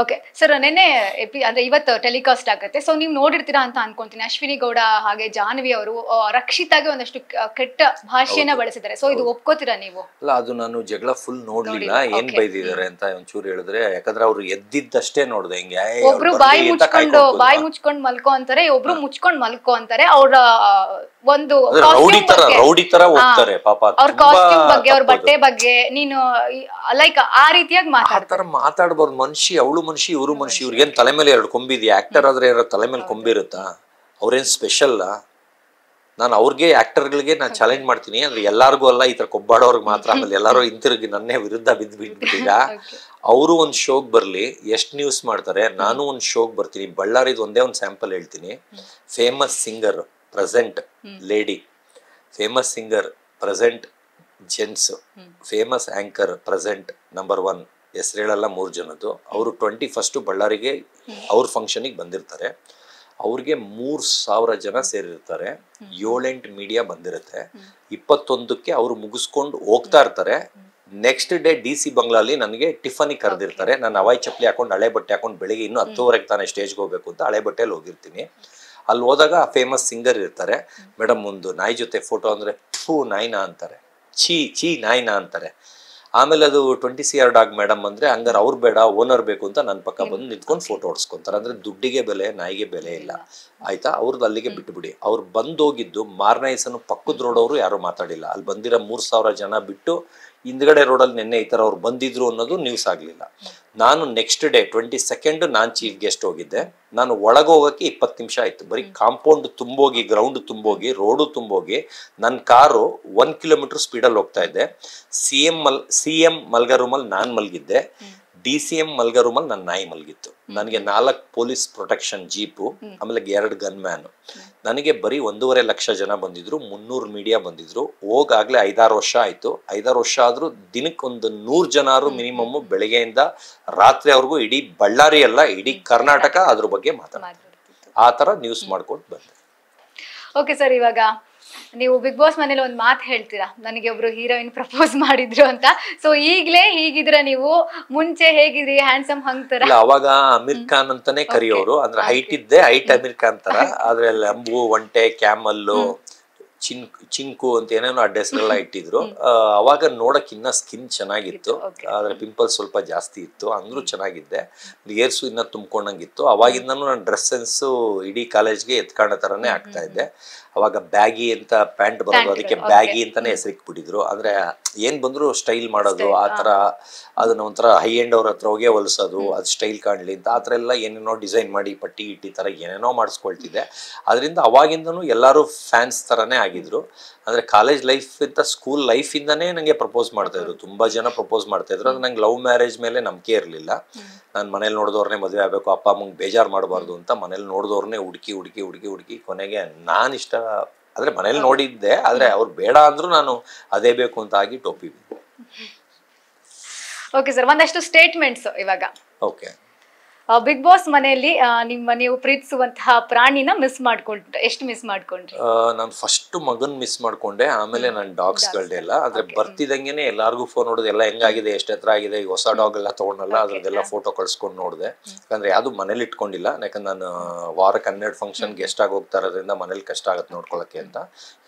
okay sir ನಿನ್ನೆ ಅಂದ್ರೆ ಇವತ್ತು ಟೆಲಿಕಾಸ್ಟ್ ಆಗುತ್ತೆ ಸೊ ನೀವು ನೋಡಿರ್ತೀರಾ ಅಂತ ಅನ್ಕೊಂತೀನಿ ಅಶ್ವಿನಿ ಗೌಡ ಹಾಗೆ ಜಾಹ್ನವಿ ಅವರು ರಕ್ಷಿತಾಗೆ ಒಂದಷ್ಟು ಕೆಟ್ಟ ಭಾಷೆಯನ್ನ ಬಳಸಿದ್ದಾರೆ ಸೊ ಇದು ಒಪ್ಕೋತೀರಾ ನೀವು ಅಲ್ಲ ಅದು ನಾನು ಜಗಳ ಫುಲ್ ನೋಡ್ಲಿಲ್ಲ ಏನ್ ಬೈದಿದ್ದಾರೆ ಅಂತ ಒಂಚೂರು ಹೇಳಿದ್ರೆ ಯಾಕಂದ್ರೆ ಅವ್ರು ಎದ್ದಿದ್ದಷ್ಟೇ ನೋಡ್ದೆ ಹಿಂಗೆ ಒಬ್ರು ಬಾಯಿ ಮುಚ್ಕೊಂಡು ಮಲ್ಕೋ ಅಂತಾರೆ ಒಬ್ರು ಮುಚ್ಕೊಂಡು ಮಲ್ಕೋ ಅಂತಾರೆ ಅವ್ರ ಒಂದು ರೌಡಿ ತರ ಹೋಗ್ತಾರೆ ಪಾಪ ಅವ್ರ ಕಾಸ್ಟ್ಯೂಮ್ ಬಗ್ಗೆ ಅವ್ರ ಬಟ್ಟೆ ಬಗ್ಗೆ ನೀನು ಲೈಕ್ ಆ ರೀತಿಯಾಗಿ ಮಾತಾಡ್ಬಾರ್ದು ಮನುಷ್ಯ ಅವಳು ಮನುಷ್ಯ ಇವರು ಮನುಷ್ಯ ಇವ್ರಿಗೇನ್ ತಲೆ ಮೇಲೆ ಎರಡು ಕೊಂಬಿದ್ಯಾ ಆಕ್ಟರ್ ಆದ್ರೆ ತಲೆ ಮೇಲೆ ಕೊಂಬಿರುತ್ತಾ ಅವ್ರೇನ್ ಸ್ಪೆಷಲ್ ನಾನು ಅವ್ರಿಗೆ ಆಕ್ಟರ್ಗಳಿಗೆ ನಾನು ಚಾಲೆಂಜ್ ಮಾಡ್ತೀನಿ ಅಂದ್ರೆ ಎಲ್ಲಾರ್ಗು ಅಲ್ಲ ಈ ತರ ಕೊಬ್ಬಾಡೋರ್ಗೆ ಮಾತ್ರ ಆಮೇಲೆ ಎಲ್ಲಾರು ಹಿಂತಿರುಗಿ ನನ್ನೇ ವಿರುದ್ಧ ಬಿದ್ಬಿಟ್ಟಿಗ ಅವರು ಒಂದ್ ಶೋಗ್ ಬರ್ಲಿ ಎಷ್ಟ್ ನ್ಯೂಸ್ ಮಾಡ್ತಾರೆ ನಾನು ಒಂದ್ ಶೋಗ್ ಬರ್ತೀನಿ ಬಳ್ಳಾರಿದ್ ಒಂದೇ ಒಂದ್ ಸ್ಯಾಂಪಲ್ ಹೇಳ್ತೀನಿ famous singer present lady famous singer present gents famous anchor present number 1 ಹೆಸರೇಳಲ್ಲ 3 ಜನದ್ದು ಅವರು 21 ಬಳ್ಳಾರಿಗೆ ಅವ್ರ ಫಂಕ್ಷನಿಗೆ ಬಂದಿರ್ತಾರೆ ಅವ್ರಿಗೆ 3000 ಜನ ಸೇರಿರ್ತಾರೆ 7-8 ಮೀಡಿಯಾ ಬಂದಿರುತ್ತೆ 21ಕ್ಕೆ ಅವ್ರು ಮುಗಿಸ್ಕೊಂಡು ಹೋಗ್ತಾ ಇರ್ತಾರೆ ನೆಕ್ಸ್ಟ್ ಡೇ DC ಬಂಗ್ಲಾಲಿ ನನಗೆ ಟಿಫನಿ ಕರೆದಿರ್ತಾರೆ ನಾನು ಹವಾಯಿ ಚಪ್ಪಲಿ ಹಾಕೊಂಡು ಹಳೆ ಬಟ್ಟೆ ಹಾಕೊಂಡು ಬೆಳಿಗ್ಗೆ ಇನ್ನು 10:30ಕ್ಕೆ ತಾನೇ ಸ್ಟೇಜ್ಗೆ ಹೋಗ್ಬೇಕು ಅಂತ ಹಳೆ ಬಟ್ಟೆಯಲ್ಲಿ ಹೋಗಿರ್ತೀನಿ ಅಲ್ಲಿ ಹೋದಾಗ ಫೇಮಸ್ ಸಿಂಗರ್ ಇರ್ತಾರೆ ಮೇಡಮ್ ಒಂದು ನಾಯಿ ಜೊತೆ ಫೋಟೋ ಅಂದ್ರೆ ನಾಯಿನಾ ಅಂತಾರೆ ಚೀ ನಾಯಿನಾ ಅಂತಾರೆ ಆಮೇಲೆ ಅದು 20 ಡಾಗ್ ಮೇಡಮ್ ಅಂದ್ರೆ ಹಂಗಾರೆ ಅವ್ರು ಬೇಡ ಓನರ್ ಬೇಕು ಅಂತ ನನ್ನ ಪಕ್ಕ ಬಂದು ನಿಂತ್ಕೊಂಡು ಫೋಟೋ ಹೊಡ್ಸ್ಕೊಂತಾರೆ ಅಂದ್ರೆ ದುಡ್ಡಿಗೆ ಬೆಲೆ ನಾಯಿಗೆ ಬೆಲೆ ಇಲ್ಲ ಆಯ್ತಾ ಅವ್ರದ್ದು ಅಲ್ಲಿಗೆ ಬಿಟ್ಬಿಡಿ ಅವ್ರು ಬಂದೋಗಿದ್ದು ಮಾರನೇ ದಿವಸನು ಪಕ್ಕದ ರೋಡವರು ಯಾರು ಮಾತಾಡಿಲ್ಲ ಅಲ್ಲಿ ಬಂದಿರೋ 3000 ಜನ ಬಿಟ್ಟು ಹಿಂದ್ಗಡೆ ರೋಡಲ್ಲಿ ನಿನ್ನೆ ಈ ತರ ಅವ್ರು ಬಂದಿದ್ರು ಅನ್ನೋದು ನ್ಯೂಸ್ ಆಗ್ಲಿಲ್ಲ ನಾನು ನೆಕ್ಸ್ಟ್ ಡೇ 22nd ನಾನು ಚೀಫ್ ಗೆಸ್ಟ್ ಹೋಗಿದ್ದೆ ನಾನು ಒಳಗೆ ಹೋಗಕ್ಕೆ 20 ನಿಮಿಷ ಆಯ್ತು ಬರೀ ಕಾಂಪೌಂಡ್ ತುಂಬೋಗಿ ಗ್ರೌಂಡ್ ತುಂಬೋಗಿ ರೋಡು ತುಂಬೋಗಿ ನನ್ನ ಕಾರು 1 ಕಿಲೋಮೀಟರ್ ಸ್ಪೀಡಲ್ಲಿ ಹೋಗ್ತಾ ಇದ್ದೆ CM ಮಲ್ಗ ರೂಮಲ್ಲಿ ನಾನು ಮಲ್ಗಿದ್ದೆ DCM ಮಲ್ಗ ರೂಮಲ್ಲಿ ನನ್ನ ನಾಯಿ ಮಲ್ಗಿತ್ತು ನನಗೆ 4 ಪೊಲೀಸ್ ಪ್ರೊಟೆಕ್ಷನ್ ಜೀಪು ಆಮೇಲೆ 2 ಗನ್ ಮ್ಯಾನ್ ನನಗೆ ಬರೀ 1.5 ಲಕ್ಷ ಜನ ಬಂದಿದ್ರು 300 ಮೀಡಿಯಾ ಬಂದಿದ್ರು ಹೋಗಾಗ್ಲೇ 5-6 ವರ್ಷ ಆಯ್ತು 5-6 ವರ್ಷ ಆದ್ರೂ ದಿನಕ್ಕೊಂದು 100 ಜನರು ಮಿನಿಮಮ್ ಬೆಳಗ್ಗೆಯಿಂದ ರಾತ್ರಿವರೆಗೂ ಇಡೀ ಬಳ್ಳಾರಿ ಅಲ್ಲ ಇಡೀ ಕರ್ನಾಟಕ ಅದ್ರ ಬಗ್ಗೆ ಮಾತಾಡ್ತಾರೆ ಆ ತರ ನ್ಯೂಸ್ ಮಾಡ್ಕೊಂಡು ಬಂದೆ ಓಕೆ ಸರ್ ಇವಾಗ ನೀವು ಬಿಗ್ ಬಾಸ್ ಮನೇಲಿ ಒಂದು ಮಾತು ಹೇಳ್ತೀರಾ ನನಗೆ ಒಬ್ರು ಹೀರೋಯಿನ್ ಪ್ರಪೋಸ್ ಮಾಡಿದ್ರು ಅಂತ ಸೊ ಈಗಲೇ ಹೀಗಿದ್ರೆ ನೀವು ಮುಂಚೆ ಹೇಗಿದ್ರಿ ಹ್ಯಾಂಡ್ಸಮ್ ಹಂಗ್ತಾರ ಅವಾಗ ಅಮೀರ್ ಖಾನ್ ಅಂತಾನೆ ಕರಿಯೋರು ಅಂದ್ರೆ ಹೈಟ್ ಇದ್ದೆ ಹೈಟ್ ಅಮೀರ್ ಖಾನ್ ತರ ಆದ್ರೆ ಲಂಬು ಒಂಟೆ ಕ್ಯಾಮಲ್ಲು ಚಿಂಕು ಅಂತ ಏನೇನೋ ಅಡ್ಡ ಹೆಸರೆಲ್ಲ ಇಟ್ಟಿದ್ರು ಅವಾಗ ನೋಡಕ್ ಇನ್ನ ಸ್ಕಿನ್ ಚೆನ್ನಾಗಿತ್ತು ಆದ್ರೆ ಪಿಂಪಲ್ಸ್ ಸ್ವಲ್ಪ ಜಾಸ್ತಿ ಇತ್ತು ಅಂದ್ರೂ ಚೆನ್ನಾಗಿದ್ದೆ ಏರ್ಸು ಇನ್ನ ತುಂಬ್ಕೊಂಡಂಗಿತ್ತು ಅವಾಗಿಂದನೂ ನನ್ನ ಡ್ರೆಸ್ ಸೆನ್ಸು ಇಡೀ ಕಾಲೇಜ್ಗೆ ಎತ್ಕಾಣೋ ತರಾನೇ ಆಗ್ತಾ ಇದ್ದೆ ಅವಾಗ ಬ್ಯಾಗಿ ಅಂತ ಪ್ಯಾಂಟ್ ಬರೋದು ಅದಕ್ಕೆ ಬ್ಯಾಗಿ ಅಂತಾನೆ ಹೆಸರಿಕ್ಬಿಟ್ಟಿದ್ರು ಅಂದ್ರೆ ಏನ್ ಬಂದ್ರು ಸ್ಟೈಲ್ ಮಾಡೋದು ಆ ತರ ಅದನ್ನ ಒಂಥರ ಹೈ ಎಂಡ್ ಅವ್ರ ಹತ್ರ ಹೋಗಿ ಹೊಲಿಸೋದು ಅದು ಸ್ಟೈಲ್ ಕಾಣ್ಲಿ ಅಂತ ಆ ತರ ಎಲ್ಲ ಏನೇನೋ ಡಿಸೈನ್ ಮಾಡಿ ಪಟ್ಟಿ ಇಟ್ಟಿ ತರ ಏನೇನೋ ಮಾಡಿಸ್ಕೊಳ್ತಿದ್ದೆ ಅದರಿಂದ ಅವಾಗಿಂದನೂ ಎಲ್ಲರೂ ಫ್ಯಾನ್ಸ್ ತರಾನೇ ಆಗಿದ್ರು ಅಂದ್ರೆ ಕಾಲೇಜ್ ಲೈಫ್ ಇಂತ ಸ್ಕೂಲ್ ಲೈಫ್ ಇಂದಾನೇ ನಂಗೆ ಪ್ರಪೋಸ್ ಮಾಡ್ತಾ ಇದ್ರು ತುಂಬಾ ಜನ ಪ್ರಪೋಸ್ ಮಾಡ್ತಾ ಇದ್ರು ಅದು ನಂಗೆ ಲವ್ ಮ್ಯಾರೇಜ್ ಮೇಲೆ ನಂಬಿಕೆ ಇರಲಿಲ್ಲ ನಾನು ಮನೇಲಿ ನೋಡಿದವ್ರನ್ನೇ ಮದುವೆ ಆಗ್ಬೇಕು ಅಪ್ಪ ಅಮ್ಮಂಗೆ ಬೇಜಾರು ಮಾಡಬಾರ್ದು ಅಂತ ಮನೇಲಿ ನೋಡಿದವ್ರನ್ನೇ ಹುಡುಕಿ ಕೊನೆಗೆ ನಾನು ಇಷ್ಟ ಆದ್ರೆ ಮನೇಲಿ ನೋಡಿದ್ದೆ ಆದ್ರೆ ಅವ್ರು ಬೇಡ ಅಂದ್ರು ನಾನು ಅದೇ ಬೇಕು ಅಂತ ಆಗಿ ಟೋಪಿ ಓಕೆ ಸರ್ ಒಂದಷ್ಟು ಸ್ಟೇಟ್ಮೆಂಟ್ಸ್ ಇವಾಗ ಓಕೆ ಬಿಗ್ ಬಾಸ್ ಮನೆಯಲ್ಲಿ ನೀವು ಪ್ರೀತಿಸುವಂತಹ ಪ್ರಾಣಿನ ಮಿಸ್ ಮಾಡ್ಕೊಂಡ್ರೆ ಎಷ್ಟು ಮಿಸ್ ಮಾಡ್ಕೊಂಡ್ರಿ ನಾನು ಫಸ್ಟ್ ಮಗನ್ ಮಿಸ್ ಮಾಡ್ಕೊಂಡೆ ಆಮೇಲೆ ನನ್ನ ಡಾಗ್ಸ್ ಗಳದೆಲ್ಲ ಆದ್ರೆ ಬರ್ತಿದಂಗೆನೆ ಎಲ್ಲಾರ್ಗು ಫೋನ್ ನೋಡಿದೆ ಎಲ್ಲ ಹೆಂಗಾಗಿದೆ ಎಷ್ಟು ಎತ್ತರ ಆಗಿದೆ ಈಗ ಹೊಸ ಡಾಗ್ ಎಲ್ಲ ತಗೊಂಡಲ್ಲ ಅದ್ರದ್ದೆಲ್ಲ ಫೋಟೋ ಕಳ್ಸ್ಕೊಂಡು ನೋಡಿದೆ ಯಾಕಂದ್ರೆ ಯಾವ್ದು ಮನೇಲಿ ಇಟ್ಕೊಂಡಿಲ್ಲ ಯಾಕಂದ್ರೆ ನಾನು ವಾರಕ್ಕೆ 12 ಫಂಕ್ಷನ್ ಗೆಸ್ಟ್ ಆಗಿ ಹೋಗ್ತಾ ಇರೋದ್ರಿಂದ ಮನೇಲಿ ಕಷ್ಟ ಆಗತ್ತೆ ನೋಡ್ಕೊಳಕ್ಕೆ ಅಂತ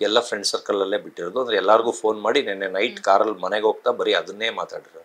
ಎಲ್ಲ ಫ್ರೆಂಡ್ ಸರ್ಕಲ್ ಅಲ್ಲೇ ಬಿಟ್ಟಿರೋದು ಅಂದ್ರೆ ಎಲ್ಲಾರ್ಗು ಫೋನ್ ಮಾಡಿ ನೆನ್ನೆ ನೈಟ್ ಕಾರಲ್ಲಿ ಮನೆಗೆ ಹೋಗ್ತಾ ಬರೀ ಅದನ್ನೇ ಮಾತಾಡಿರೋ